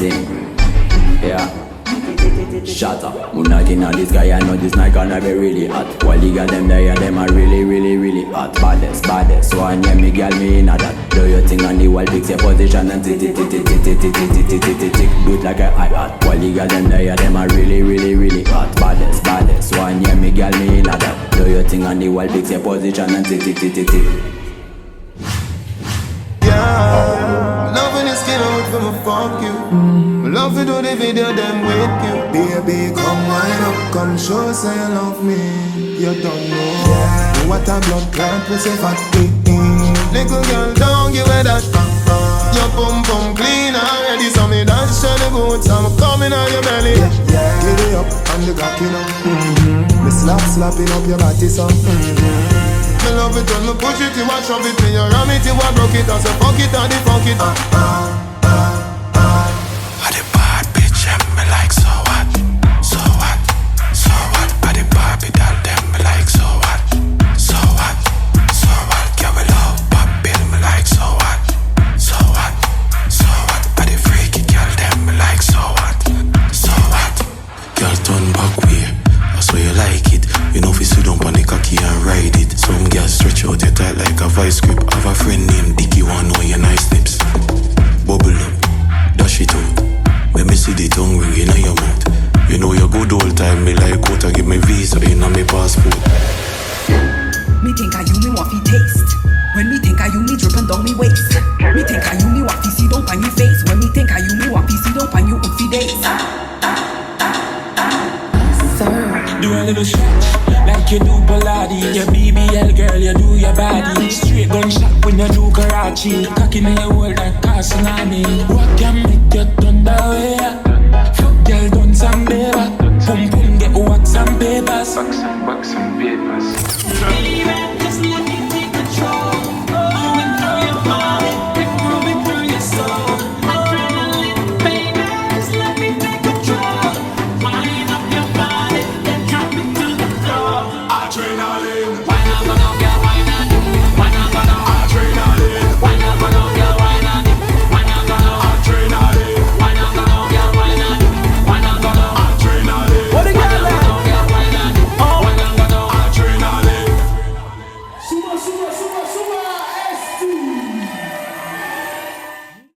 thing. Yeah. Shut up. I'm not in this guy, I know this night gonna be really hot. While you got them there, them are really hot. Baddest, so I name me girl, me in a that. Do your thing on the wall, fix your position and tick. Do it like a hi-hat. While you got them there, them are really hot. Baddest, so I name me girl, me in a that. Do your thing on the wall, fix your position and tick. Yeah, love when you skin out for me, fuck you. Love to do the video, then with you. Baby, come wind up, come show say you love me. You don't know what a blood clot we say fat. Little girl, don't give her that. Your pum clean already, so me dance to the boots. I'm coming on your belly. Get it up and the cock it up. Me slapping up your body, so me love it when me push it, you a shove it. Me you ram it, you a broke it. I say fuck it and the fuck it. I the bad bitch and me like so what? So what? So what? I the Barbie doll them me like so what? So what? So what? Girl we love pop bill me like so what? So what? So what? I the freaky girl them me like so what? So what? Girl turn back way, I swear you like it. You know if you sit down on the cocky and ride it. Some girls stretch out your tight like a vice grip. Have a friend named Dicky, wanna know your nice lips. Bubble up, dash it out. Let me see the tongue ring in your mouth. You know you good all time, me like out to give me visa in my passport. Me think I you me want fi taste. When me think I you me drippin' down me waist. Me think I you me want fi see down on your face. When me think I you me want fi see down on you fi days. Do a little stretch, like you do Pilates. Your BBL girl, you do your body. Straight gunshot when you do karate. Cocky in your world like Casanani. What can make you turn away?